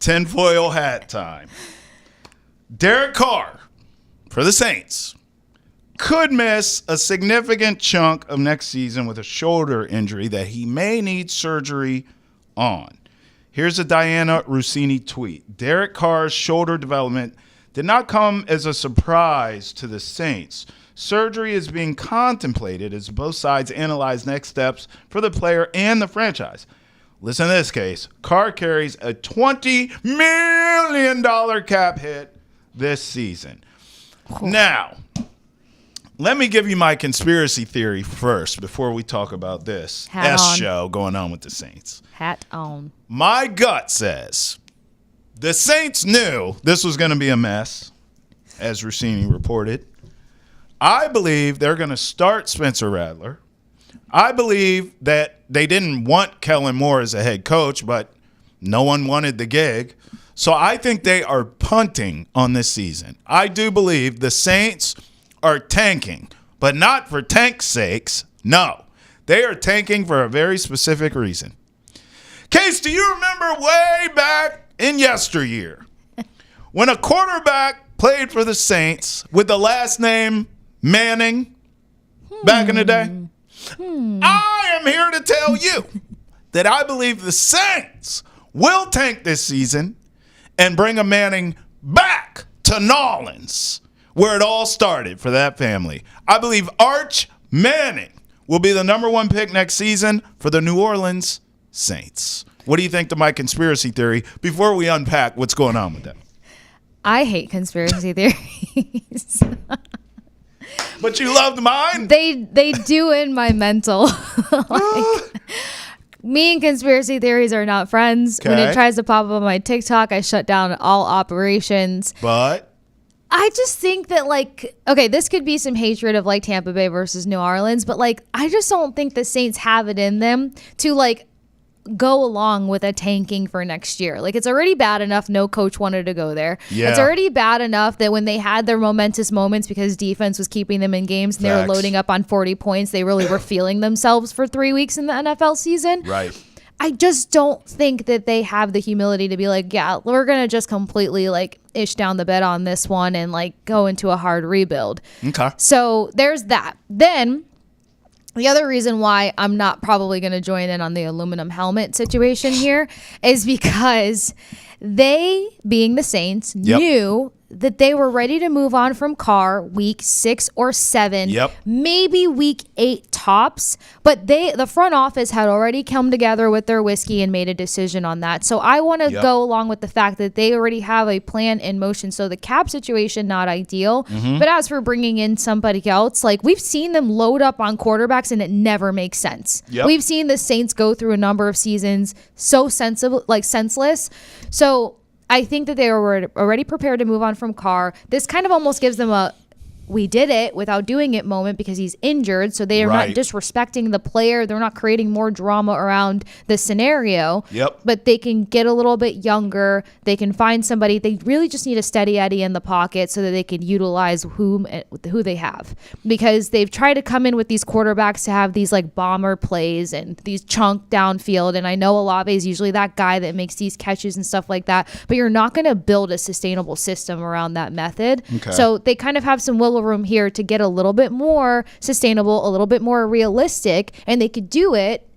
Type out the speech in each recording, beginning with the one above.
tinfoil hat time. Derek Carr for the Saints could miss a significant chunk of next season with a shoulder injury that he may need surgery on. Here's a Diana Rossini tweet. Derek Carr's shoulder development did not come as a surprise to the Saints. Surgery is being contemplated as both sides analyze next steps for the player and the franchise. Listen to this case. Carr carries a $20 million cap hit this season. Now, let me give you my conspiracy theory first before we talk about this show going on with the Saints. Hat on. My gut says the Saints knew this was going to be a mess, as Rossini reported. I believe they're going to start Spencer Rattler. I believe that they didn't want Kellen Moore as a head coach, but no one wanted the gig. So I think they are punting on this season. I do believe the Saints are tanking, but not for tank's sakes. No, they are tanking for a very specific reason. Case, do you remember way back in yesteryear when a quarterback played for the Saints with the last name Manning back in the day? I am here to tell you that I believe the Saints will tank this season and bring a Manning back to Nolans, where it all started for that family. I believe Arch Manning will be the number one pick next season for the New Orleans Saints. What do you think to my conspiracy theory before we unpack what's going on with that? I hate conspiracy theories. But you loved mine? They do in my mental. Me and conspiracy theories are not friends. Okay. When it tries to pop up on my TikTok, I shut down all operations. But I just think that, this could be some hatred of, Tampa Bay versus New Orleans, but, I just don't think the Saints have it in them to, go along with a tanking for next year. It's already bad enough no coach wanted to go there. Yeah. It's already bad enough that when they had their momentous moments because defense was keeping them in games and they were loading up on 40 points, they really were feeling themselves for 3 weeks in the NFL season. Right. I just don't think that they have the humility to be we're going to just completely ish down the bed on this one and go into a hard rebuild. Okay. So there's that. Then the other reason why I'm not probably going to join in on the aluminum helmet situation here is because they, being the Saints, knew that they were ready to move on from Carr week 6 or 7, maybe week 8 tops. But the front office had already come together with their whiskey and made a decision on that. So I want to go along with the fact that they already have a plan in motion. So the cap situation, not ideal. But as for bringing in somebody else, we've seen them load up on quarterbacks and it never makes sense. We've seen the Saints go through a number of seasons so senseless. So I think that they were already prepared to move on from Carr. This kind of almost gives them a we did it without doing it moment because he's injured. So they are not disrespecting the player. They're not creating more drama around the scenario. But they can get a little bit younger. They can find somebody. They really just need a steady Eddie in the pocket so that they can utilize who they have. Because they've tried to come in with these quarterbacks to have these bomber plays and these chunk downfield. And I know Olave is usually that guy that makes these catches and stuff like that. But you're not going to build a sustainable system around that method. So they kind of have some room here to get a little bit more sustainable, a little bit more realistic, and they could do it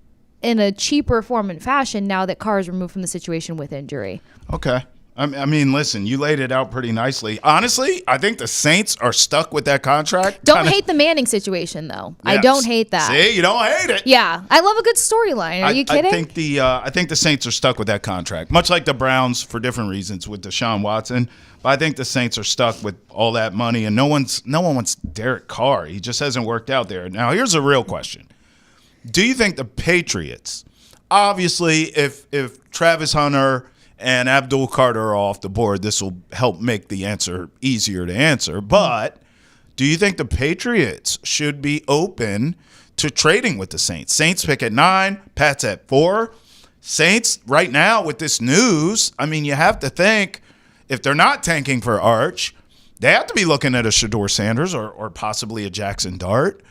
in a cheaper form and fashion now that Carr is removed from the situation with injury. Okay. I mean, listen, you laid it out pretty nicely. Honestly, I think the Saints are stuck with that contract. Don't hate the Manning situation, though. Yes. I don't hate that. See, you don't hate it. Yeah, I love a good storyline. Are you kidding? I think the Saints are stuck with that contract, much like the Browns for different reasons with Deshaun Watson. But I think the Saints are stuck with all that money, and no one wants Derek Carr. He just hasn't worked out there. Now, here's a real question: do you think the Patriots, obviously, if Travis Hunter and Abdul Carter are off the board, this will help make the answer easier to answer. But do you think the Patriots should be open to trading with the Saints? Saints pick at 9, Pats at 4. Saints right now with this news, I mean, you have to think if they're not tanking for Arch, they have to be looking at a Shadour Sanders or possibly a Jackson Dart.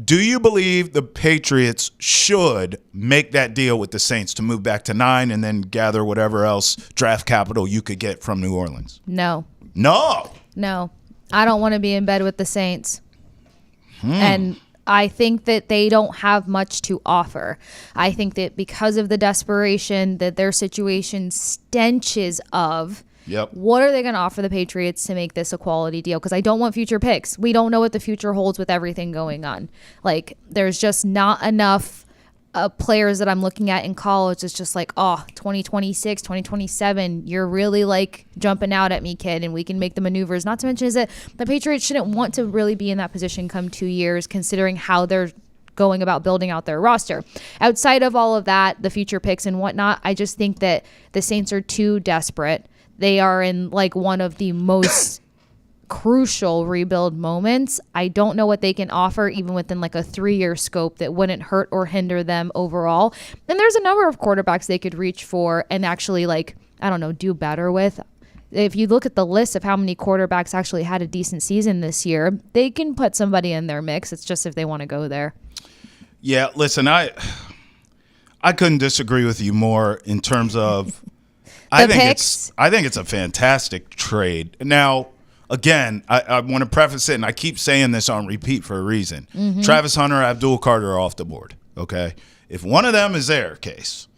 Do you believe the Patriots should make that deal with the Saints to move back to 9 and then gather whatever else draft capital you could get from New Orleans? No. No. I don't want to be in bed with the Saints. And I think that they don't have much to offer. I think that because of the desperation that their situation stenches of, what are they going to offer the Patriots to make this a quality deal? Because I don't want future picks. We don't know what the future holds with everything going on. Like, there's just not enough players that I'm looking at in college. It's just like, 2026, 2027, you're really like jumping out at me, kid, and we can make the maneuvers. Not to mention is that the Patriots shouldn't want to really be in that position come 2 years, considering how they're going about building out their roster. Outside of all of that, the future picks and whatnot, I just think that the Saints are too desperate. They are in like one of the most crucial rebuild moments. I don't know what they can offer even within like a 3-year scope that wouldn't hurt or hinder them overall. And there's a number of quarterbacks they could reach for and actually do better with. If you look at the list of how many quarterbacks actually had a decent season this year, they can put somebody in their mix. It's just if they want to go there. Yeah, listen, I couldn't disagree with you more in terms of I think it's a fantastic trade. Now, again, I want to preface it, and I keep saying this on repeat for a reason. Travis Hunter, Abdul Carter are off the board, okay? If one of them is there, Case,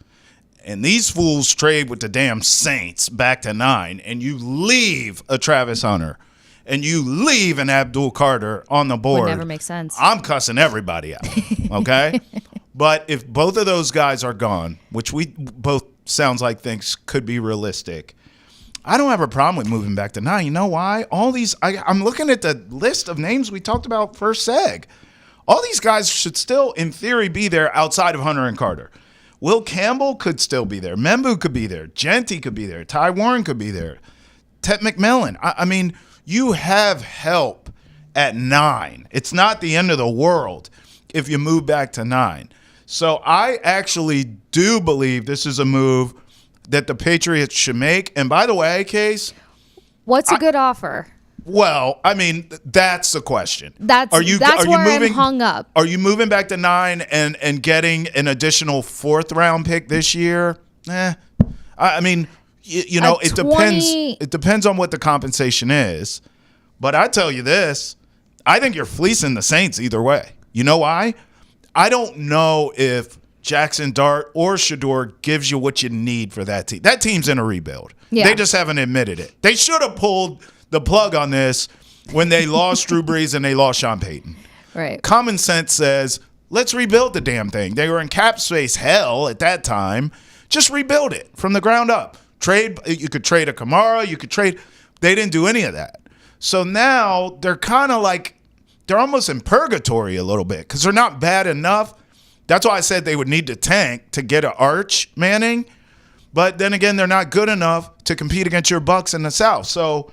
and these fools trade with the damn Saints back to 9, and you leave a Travis Hunter, and you leave an Abdul Carter on the board. Would never make sense. I'm cussing everybody out, okay? But if both of those guys are gone, which we both sounds like things could be realistic, I don't have a problem with moving back to 9. You know why? All these, I'm looking at the list of names we talked about first seg. All these guys should still, in theory, be there outside of Hunter and Carter. Will Campbell could still be there. Membu could be there. Genty could be there. Ty Warren could be there. Ted McMillan. I mean, you have help at 9. It's not the end of the world if you move back to 9. So I actually do believe this is a move that the Patriots should make. And by the way, Case, what's a good offer? Well, I mean, that's the question. That's where I'm hung up. Are you moving back to 9 and getting an additional 4th round pick this year? I mean, it depends. It depends on what the compensation is. But I tell you this, I think you're fleecing the Saints either way. You know why? I don't know if Jackson Dart or Shadour gives you what you need for that team. That team's in a rebuild. Yeah. They just haven't admitted it. They should have pulled the plug on this when they lost Drew Brees and they lost Sean Payton. Right. Common sense says, let's rebuild the damn thing. They were in cap space hell at that time. Just rebuild it from the ground up. You could trade a Kamara. They didn't do any of that. So now they're kind of like, they're almost in purgatory a little bit because they're not bad enough. That's why I said they would need to tank to get an Arch Manning. But then again, they're not good enough to compete against your Bucks in the South. So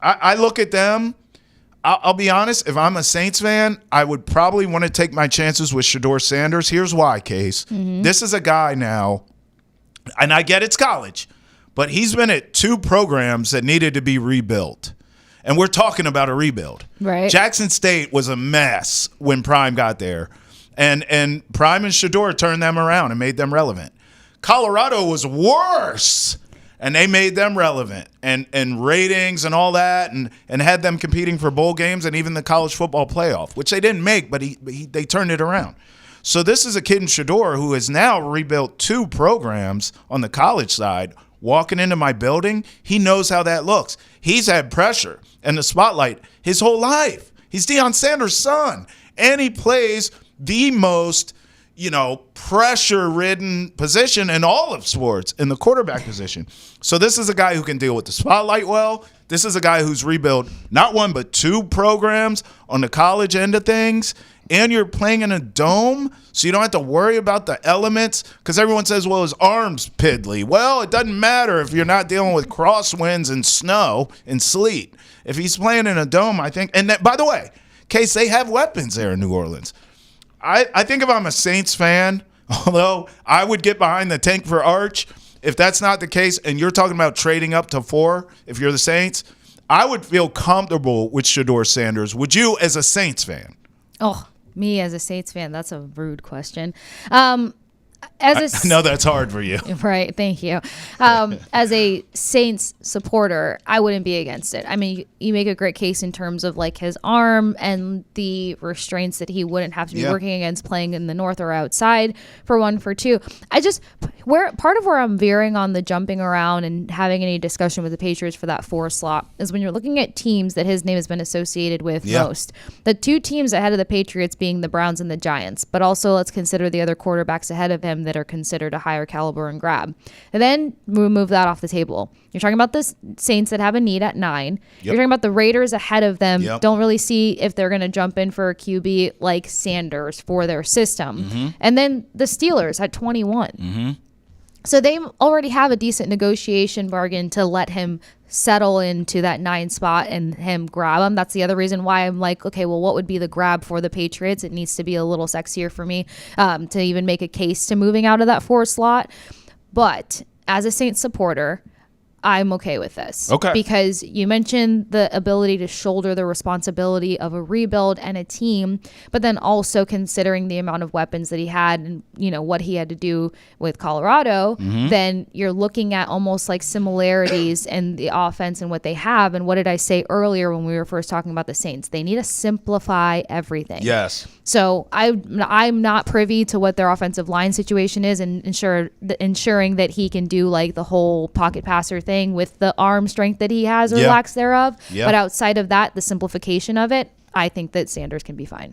I look at them. I'll be honest. If I'm a Saints fan, I would probably want to take my chances with Shadour Sanders. Here's why, Case. This is a guy now, and I get it's college, but he's been at 2 programs that needed to be rebuilt. And we're talking about a rebuild. Right. Jackson State was a mess when Prime got there. And Prime and Shadour turned them around and made them relevant. Colorado was worse, and they made them relevant. And ratings and all that, and had them competing for bowl games and even the college football playoff, which they didn't make, but they turned it around. So this is a kid in Shadour who has now rebuilt 2 programs on the college side. Walking into my building, he knows how that looks. He's had pressure and the spotlight his whole life. He's Deion Sanders' son, and he plays the most, pressure-ridden position in all of sports, in the quarterback position. So this is a guy who can deal with the spotlight well. This is a guy who's rebuilt not 1 but 2 programs on the college end of things. And you're playing in a dome, so you don't have to worry about the elements. Because everyone says, well, his arm's piddly. Well, it doesn't matter if you're not dealing with crosswinds and snow and sleet. If he's playing in a dome, I think. And by the way, Case, they have weapons there in New Orleans. I think if I'm a Saints fan, although I would get behind the tank for Arch, if that's not the case, and you're talking about trading up to 4, if you're the Saints, I would feel comfortable with Shadour Sanders. Would you as a Saints fan? Oh, Me as a Saints fan, that's a rude question. As I know that's hard for you. Right, thank you. As a Saints supporter, I wouldn't be against it. I mean, you make a great case in terms of like his arm and the restraints that he wouldn't have to be working against playing in the north or outside for 1 for 2. Part of where I'm veering on the jumping around and having any discussion with the Patriots for that 4 slot is when you're looking at teams that his name has been associated with most. The 2 teams ahead of the Patriots being the Browns and the Giants, but also let's consider the other quarterbacks ahead of him that are considered a higher caliber and grab. And then remove that off the table. You're talking about the Saints that have a need at 9. You're talking about the Raiders ahead of them. Don't really see if they're going to jump in for a QB like Sanders for their system. And then the Steelers at 21. So they already have a decent negotiation bargain to let him settle into that 9 spot and him grab him. That's the other reason why I'm like, okay, well, what would be the grab for the Patriots? It needs to be a little sexier for me to even make a case to moving out of that 4 slot. But as a Saints supporter, I'm okay with this. Okay. Because you mentioned the ability to shoulder the responsibility of a rebuild and a team, but then also considering the amount of weapons that he had and, you know, what he had to do with Colorado, then you're looking at almost like similarities in the offense and what they have. And what did I say earlier when we were first talking about the Saints? They need to simplify everything. Yes. So I'm not privy to what their offensive line situation is and ensuring that he can do like the whole pocket passer thing with the arm strength that he has or lacks thereof. But outside of that, the simplification of it, I think that Sanders can be fine.